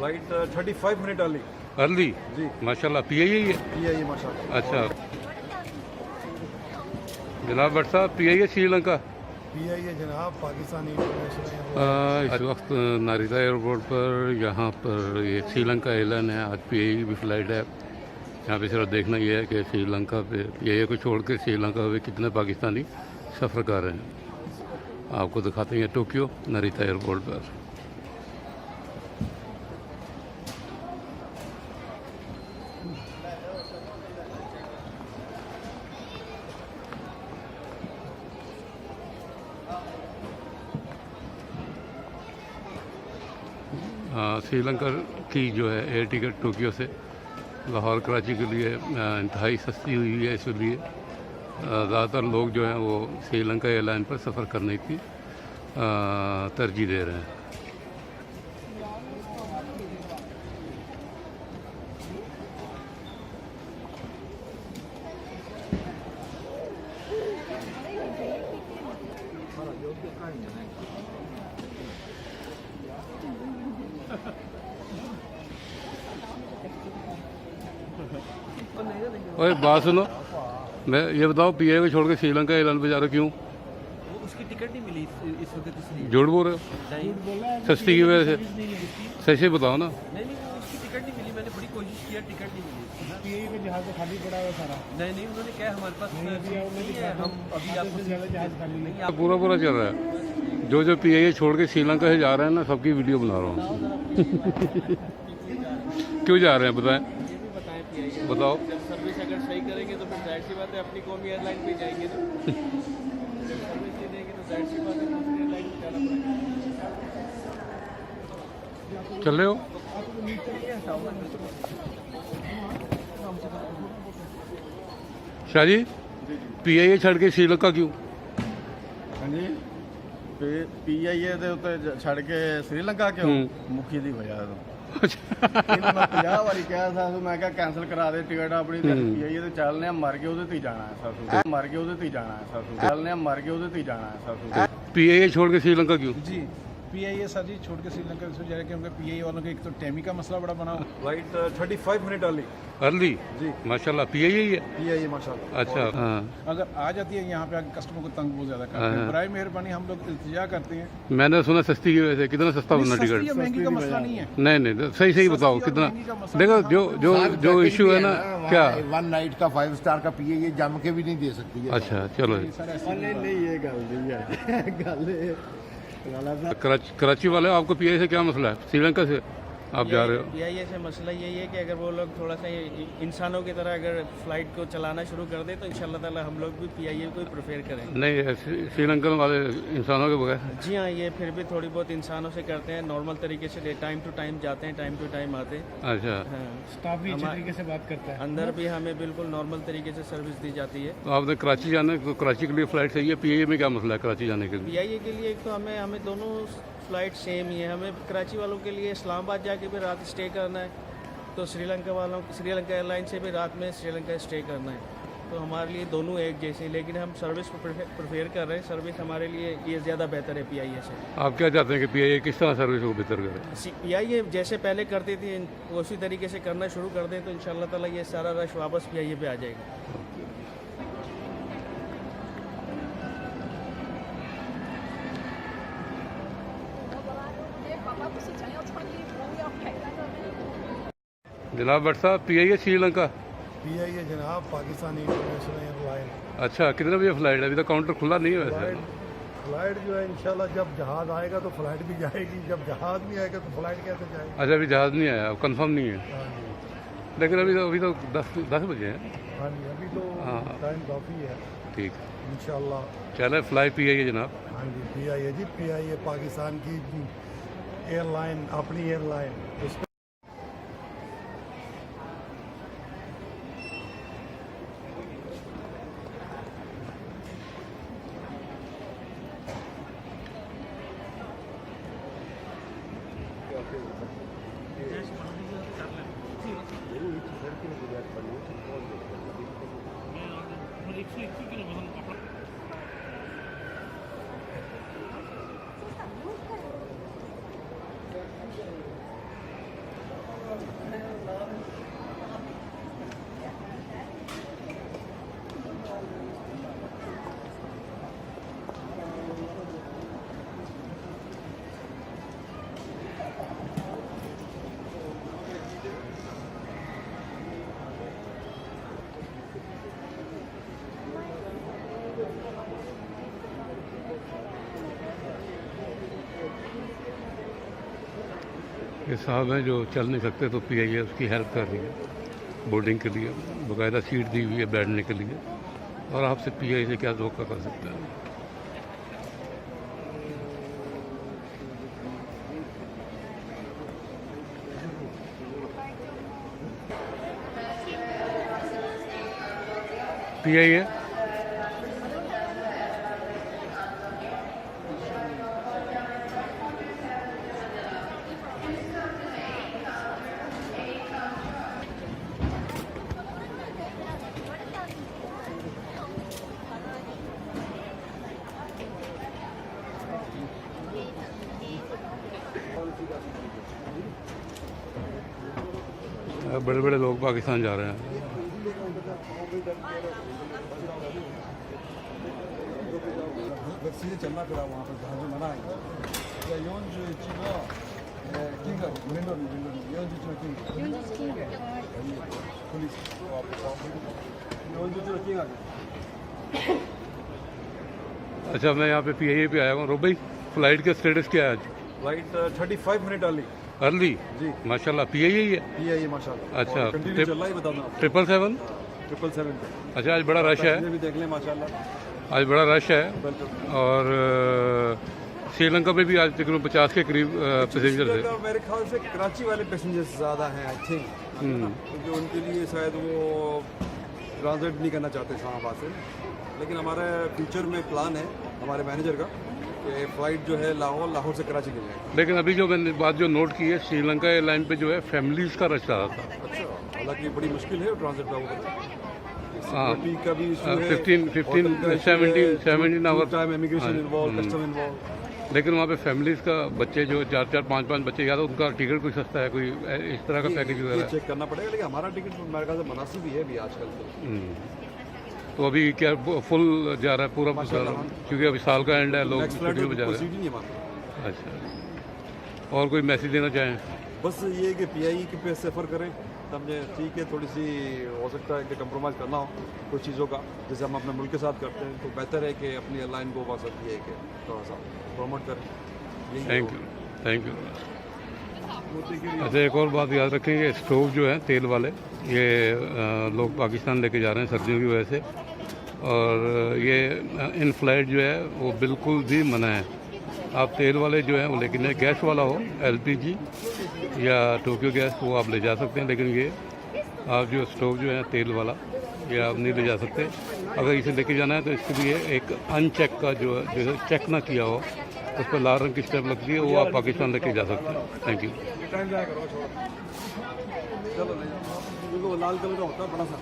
Flight 35 minute early. Early जी माशाल्लाह। PIA है। PIA माशाल्लाह। अच्छा जनाब भट्ट साहब, पीआईए श्रीलंका। पीआईए जनाब पाकिस्तानी इंटरनेशनल। इस वक्त नारिता एयरपोर्ट पर यहाँ पर ये श्रीलंका एयरलाइन है। आज पीआईए भी फ्लाइट है। यहाँ पे सिर्फ देखना ये है कि श्रीलंका पे पीआईए को छोड़ के श्रीलंका पे कितने पाकिस्तानी सफ़र कर रहे हैं। आपको दिखाते हैं टोक्यो नारिता एयरपोर्ट पर। श्रीलंका की जो है एयर टिकट टोक्यो से लाहौर कराची के लिए इंतहाई सस्ती हुई है। इसलिए ज़्यादातर लोग जो हैं वो श्रीलंका एयरलाइन पर सफ़र करने की तरजीह दे रहे हैं। ओए बात सुनो, मैं ये बताओ पीआईए को छोड़ के श्रीलंका एयरलाइन पे जा रहे हो क्यों? उसकी टिकट नहीं मिली इस वक्त इसलिए। झूठ बोल रहे हो? सस्ती की वजह से? सही से बताओ ना। नहीं उसकी टिकट नहीं मिली। मैंने बड़ी कोशिश किया, टिकट नहीं मिली। पीआईए का जहाज तो खाली पड़ा हुआ सारा। नहीं उन्होंने कहा हमारे पास नहीं है, हम अभी आपको जहाज खाली नहीं। पूरा चल रहा है। जो पीआईए छोड़ के श्रीलंका से जा रहे हैं ना, सबकी वीडियो बना रहा हूँ। क्यों जा रहे हैं बताएं? ये भी बताएं पीआईए बताओ। जब सर्विस अगर सही करेंगे तो फिर जाहिर सी बात है अपनी कौमी एयरलाइन पे जाएंगे ना। जब सर्विस नहीं देंगे तो जाहिर सी बात है दूसरी एयरलाइन पे जाना पड़ेगा। चल रहे हो? शाह जी, पीआईए छड़ के श्रीलंका क्यों? हाँ जी पीआईए ਦੇ ਉੱਤੇ ਛੱਡ ਕੇ श्रीलंका क्यों? मुखी ਦੀ ਵਜ੍ਹਾ ਤੋਂ। ਇਹਨੂੰ ਮੈਂ 50 ਵਾਰੀ ਕਿਹਾ ਸਾਸੂ, ਮੈਂ ਕਿਹਾ ਕੈਂਸਲ ਕਰਾ ਦੇ ਟਿਕਟ ਆਪਣੀ। ਪੀਆਈਏ ਤੇ ਚੱਲਨੇ ਆ, ਮਰ ਕੇ ਉਹਦੇ ਤੇ ਹੀ ਜਾਣਾ ਹੈ ਸਾਸੂ। ਮਰ ਕੇ ਉਹਦੇ ਤੇ ਹੀ ਜਾਣਾ ਹੈ ਸਾਸੂ। ਚੱਲਨੇ ਆ, ਮਰ ਕੇ ਉਹਦੇ ਤੇ ਹੀ ਜਾਣਾ ਹੈ ਸਾਸੂ। पीआईए छोड़ के श्रीलंका क्यों? जी पीआईए सर जी छोड़ के श्रीलंका इसलिए जा रहे हैं क्योंकि पीआईए वालों के एक तो टैमी का मसला बड़ा बना हुआ। Flight 35 minute early. अर्ली जी माशाल्लाह। पीआईए है। पीआईए माशाल्लाह। अच्छा हाँ। अगर आ जाती है यहाँ पे आके कस्टमर को तंग बहुत ज्यादा करते हैं। बराए मेहरबानी हम लोग इल्तिजा करते हैं। मैंने सुना सस्ती की वजह से। कितना सस्ता बनना सस्ती टिकट? या महंगी का मसला नहीं है। नहीं सही बताओ सस्ती और कितना। महंगी का मसला देखो जो इशू है ना क्या। वन नाइट का 5 स्टार का पीआईए जम के भी नहीं दे सकती है। अच्छा चलो। नहीं ये गल नहीं है। गल कराची वाले आपको पीआईए से क्या मसला है? श्रीलंका से आप जा रहे हो? पीआईए से मसला यही है कि अगर वो लोग थोड़ा सा इंसानों की तरह अगर फ्लाइट को चलाना शुरू कर दे तो इंशाल्लाह ताला हम लोग भी पीआईए को ही प्रेफर करें। नहीं श्रीलंकन वाले इंसानों के बगैर। जी हाँ, ये फिर भी थोड़ी बहुत इंसानों से करते हैं। नॉर्मल तरीके से टाइम टू टाइम जाते हैं, टाइम टू टाइम आते हैं। अच्छा हाँ, स्टाफ भी अच्छे तरीके से बात करता है। अंदर भी हमें बिल्कुल नॉर्मल तरीके से सर्विस दी जाती है। तो आपने कराची जाना है तो कराची के लिए फ़्लाइट सही है। पीआईए में क्या मसला है कराची जाने के लिए? पीआईए के लिए एक तो हमें दोनों फ्लाइट सेम ही है। हमें कराची वालों के लिए इस्लामाबाद जाके भी रात स्टे करना है, तो श्रीलंका एयरलाइन से भी रात में श्रीलंका स्टे करना है। तो हमारे लिए दोनों एक जैसे, लेकिन हम सर्विस को प्रेफर कर रहे हैं। सर्विस हमारे लिए ये ज़्यादा बेहतर है पीआईए से। आप क्या चाहते हैं कि पीआईए किस तरह सर्विस को बेहतर करे? पीआईए जैसे पहले करती थी उसी तरीके से करना शुरू कर दें तो इंशाल्लाह ताला ये सारा रश वापस पीआईए पे आ जाएगा। जनाब भट्ट साहब, पीआईए श्रीलंका। पीआईए जनाब पाकिस्तानी इंटरनेशनल एयरलाइन। अच्छा कितने बजे फ्लाइट है? अभी तक काउंटर खुला नहीं है वैसे। फ्लाइट जो है इंशाल्लाह जब जहाज आएगा तो फ्लाइट भी जाएगी। जब जहाज नहीं आएगा तो फ्लाइट कैसे जाएगी? अच्छा अभी जहाज़ नहीं आया, कंफर्म नहीं है। हाँ जी लेकिन अभी तो 10 बजे हैं। हाँ जी अभी तो हाँ। टाइम काफ़ी है ठीक इंशाल्लाह। चले फ्लाई पीआईए जनाब। हाँ जी पीआईए जी पीआईए पाकिस्तान की एयरलाइन, अपनी एयरलाइन। उस ये साहब हैं जो चल नहीं सकते, तो PIA उसकी हेल्प कर रही है बोर्डिंग के लिए, बाकायदा सीट दी हुई है बैठने के लिए। और आपसे PIA से क्या धोखा कर सकते हैं। PIA बड़े बड़े लोग पाकिस्तान जा रहे हैं। सीधे चलना पड़ा वहाँ पर जहाँ जो मना है अच्छा, मैं यहाँ पे PIA पे आया हूँ। रो भाई, फ्लाइट का स्टेटस क्या है आज? फ्लाइट 35 मिनट अर्ली जी। माशाल्लाह। PIA ही है? PIA माशाल्लाह। अच्छा, कंटिन्यू चल रहा है, बता दूँ 777? 777 अच्छा, आज बड़ा रश है। भी देख लें माशाल्लाह। आज बड़ा रश है। और श्रीलंका में भी आज तकरीबन 50 के करीब पैसेंजर थे। मेरे ख्याल से कराची वाले पैसेंजर्स ज़्यादा हैं आई थिंक, क्योंकि उनके लिए शायद वो ट्रांजिट नहीं करना चाहते इस्लामाबाद से। लेकिन हमारा फ्यूचर में प्लान है हमारे मैनेजर का कि फ़्लाइट जो है लाहौर से कराची के लिए। लेकिन अभी जो मैंने बात जो नोट की है, श्रीलंका एयरलाइन पे जो है फैमिलीज़ का रश ज़्यादा था। अच्छा, हालांकि बड़ी मुश्किल है ट्रांजिट का, हाँ, सिक्योरिटी का भी इशू है, 17 hour time immigration involve, custom involve. लेकिन वहाँ पे फैमिलीज़ का बच्चे जो 4-4, 5-5 बच्चे, या तो उनका टिकट कोई सस्ता है, कोई इस तरह का पैकेज ये वगैरह। चेक करना पड़ेगा, लेकिन हमारा टिकट मेरे ख्याल से मुनासिब ही है अभी आजकल तो अभी क्या फुल जा रहा है पूरा, क्योंकि अभी साल का एंड है, लोग नेक्स्ट फ्लाइट छुट्टियों में जा रहे प्रोसीड ही नहीं हमारा। हैं। अच्छा, और कोई मैसेज देना चाहें? बस ये है कि PIA के पे सफ़र करें, समझे, ठीक है, थोड़ी सी हो सकता है कि कंप्रोमाइज़ करना हो कुछ चीज़ों का, जैसे हम अपने मुल्क के साथ करते हैं, तो बेहतर है कि अपनी एयरलाइन को बस ये है कि थोड़ा सा प्रमोट करें। Thank you. अच्छा, एक और बात याद रखें, ये स्टोव जो है तेल वाले, ये लोग पाकिस्तान लेके जा रहे हैं सर्दियों की वजह से। और ये इन फ्लाइट जो है वो बिल्कुल भी मना है। आप तेल वाले जो है वो लेकिन गैस वाला हो, LPG या टोक्यो गैस, वो आप ले जा सकते हैं। लेकिन ये आप जो स्टोव जो है तेल वाला, ये आप नहीं ले जा सकते। अगर इसे लेके जाना है तो इसके लिए एक अनचेक का जो चेक ना किया हो, उस पर लाल रंग की स्टेप लगती है, वो आप पाकिस्तान लेके जा सकते हैं। Thank you. चलो, लाल कलर का होता है बड़ा सा।